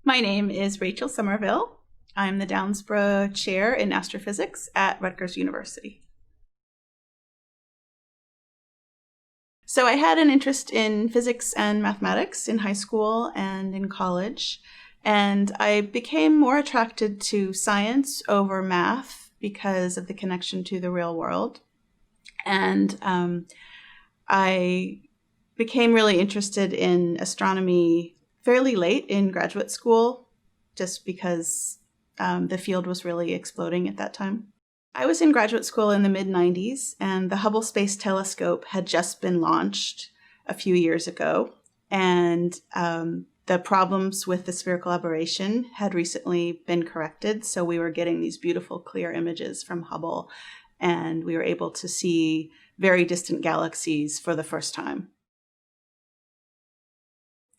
My name is Rachel Somerville. I'm the Downsborough Chair in Astrophysics at Rutgers University. So I had an interest in physics and mathematics in high school and in college, and I became more attracted to science over math because of the connection to the real world. And I became really interested in astronomy fairly late in graduate school, just because the field was really exploding at that time. I was in graduate school in the mid-90s, and the Hubble Space Telescope had just been launched a few years ago, and the problems with the spherical aberration had recently been corrected, so we were getting these beautiful, clear images from Hubble, and we were able to see very distant galaxies for the first time.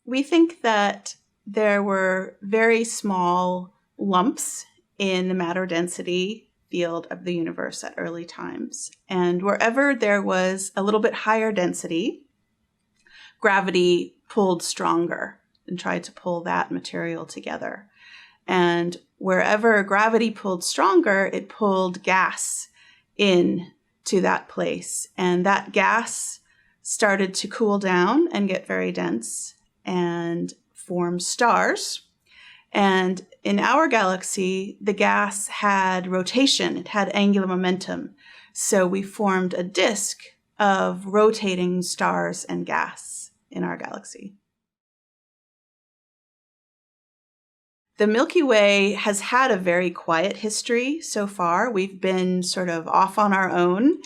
We think that there were very small lumps in the matter density field of the universe at early times. And wherever there was a little bit higher density, gravity pulled stronger and tried to pull that material together. And wherever gravity pulled stronger, it pulled gas in to that place. And that gas started to cool down and get very dense and form stars. And in our galaxy, the gas had rotation, it had angular momentum. So we formed a disk of rotating stars and gas in our galaxy. The Milky Way has had a very quiet history so far. We've been sort of off on our own,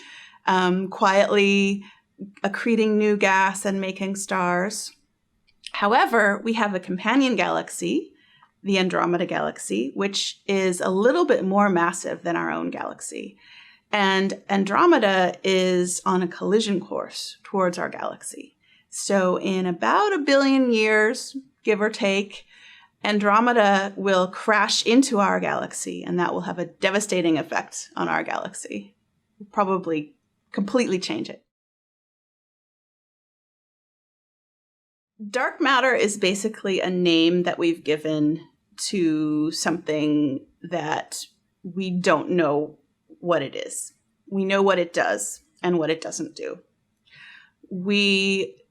quietly accreting new gas and making stars. However, we have a companion galaxy, the Andromeda Galaxy, which is a little bit more massive than our own galaxy. And Andromeda is on a collision course towards our galaxy. So in about 1 billion years, give or take, Andromeda will crash into our galaxy, and that will have a devastating effect on our galaxy. Probably completely change it. Dark matter is basically a name that we've given to something that we don't know what it is. We know what it does and what it doesn't do. We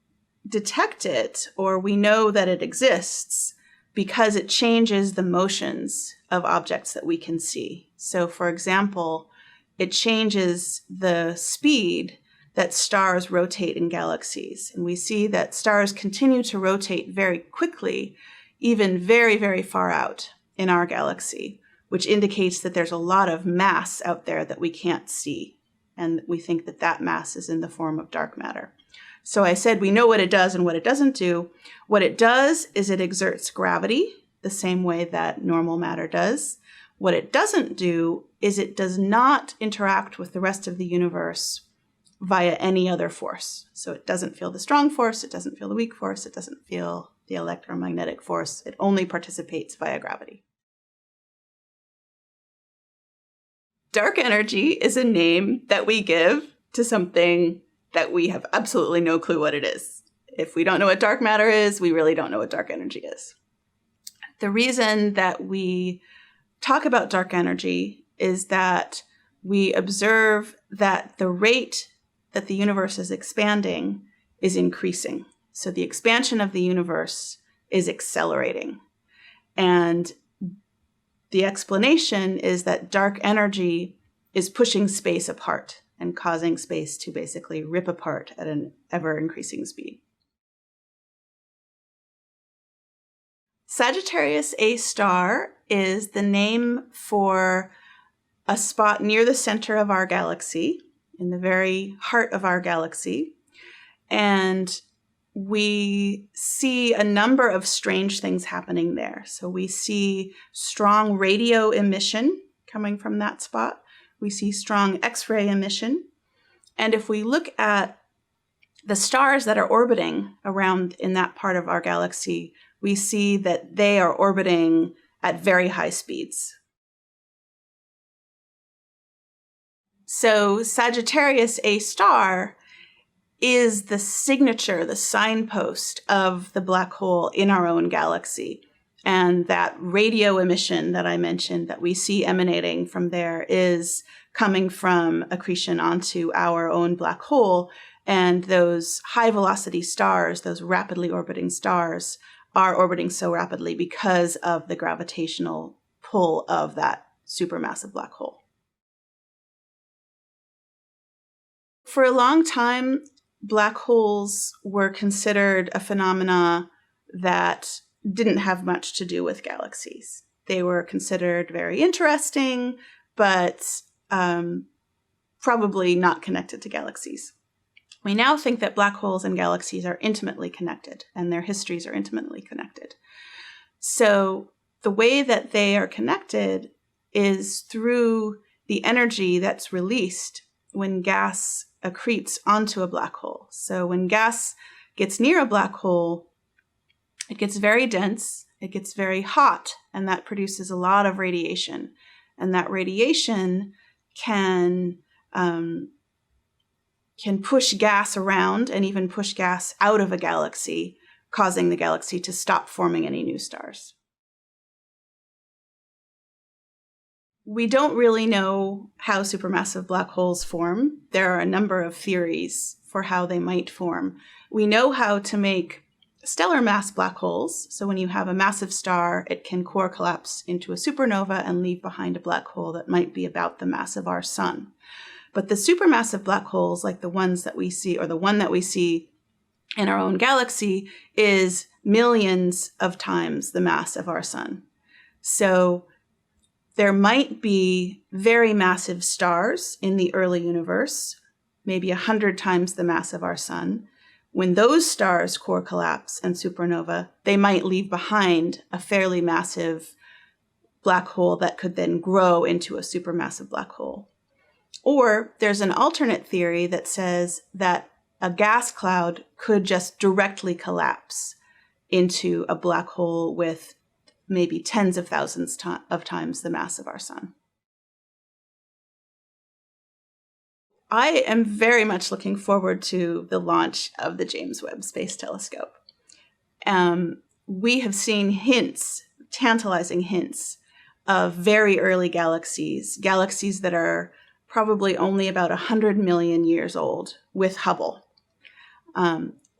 detect it, or we know that it exists, because it changes the motions of objects that we can see. So, for example, it changes the speed that stars rotate in galaxies. And we see that stars continue to rotate very quickly, even very, very far out in our galaxy, which indicates that there's a lot of mass out there that we can't see. And we think that that mass is in the form of dark matter. So I said we know what it does and what it doesn't do. What it does is it exerts gravity the same way that normal matter does. What it doesn't do is it does not interact with the rest of the universe via any other force. So it doesn't feel the strong force, it doesn't feel the weak force, it doesn't feel the electromagnetic force. It only participates via gravity. Dark energy is a name that we give to something that we have absolutely no clue what it is. If we don't know what dark matter is, we really don't know what dark energy is. The reason that we talk about dark energy is that we observe that the rate that the universe is expanding is increasing. So the expansion of the universe is accelerating. And the explanation is that dark energy is pushing space apart and causing space to basically rip apart at an ever-increasing speed. Sagittarius A star is the name for a spot near the center of our galaxy, in the very heart of our galaxy. And we see a number of strange things happening there. So we see strong radio emission coming from that spot. We see strong X-ray emission. And if we look at the stars that are orbiting around in that part of our galaxy, we see that they are orbiting at very high speeds. So Sagittarius A star is the signature, the signpost of the black hole in our own galaxy. And that radio emission that I mentioned that we see emanating from there is coming from accretion onto our own black hole. And those high velocity stars, those rapidly orbiting stars, are orbiting so rapidly because of the gravitational pull of that supermassive black hole. For a long time, black holes were considered a phenomena that didn't have much to do with galaxies. They were considered very interesting, but probably not connected to galaxies. We now think that black holes and galaxies are intimately connected, and their histories are intimately connected. So the way that they are connected is through the energy that's released when gas accretes onto a black hole. So when gas gets near a black hole, it gets very dense, it gets very hot, and that produces a lot of radiation. And that radiation can push gas around and even push gas out of a galaxy, causing the galaxy to stop forming any new stars. We don't really know how supermassive black holes form. There are a number of theories for how they might form. We know how to make stellar mass black holes. So when you have a massive star, it can core collapse into a supernova and leave behind a black hole that might be about the mass of our sun. But the supermassive black holes, like the ones that we see, or the one that we see in our own galaxy, is millions of times the mass of our sun. So there might be very massive stars in the early universe, maybe 100 times the mass of our sun. When those stars core collapse and supernova, they might leave behind a fairly massive black hole that could then grow into a supermassive black hole. Or there's an alternate theory that says that a gas cloud could just directly collapse into a black hole with maybe tens of thousands of times the mass of our sun. I am very much looking forward to the launch of the James Webb Space Telescope. We have seen hints, tantalizing hints, of very early galaxies that are probably only about 100 million years old with Hubble.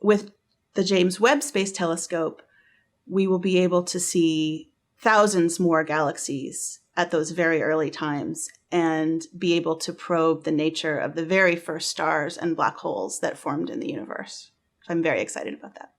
With the James Webb Space Telescope, we will be able to see thousands more galaxies at those very early times and be able to probe the nature of the very first stars and black holes that formed in the universe. So I'm very excited about that.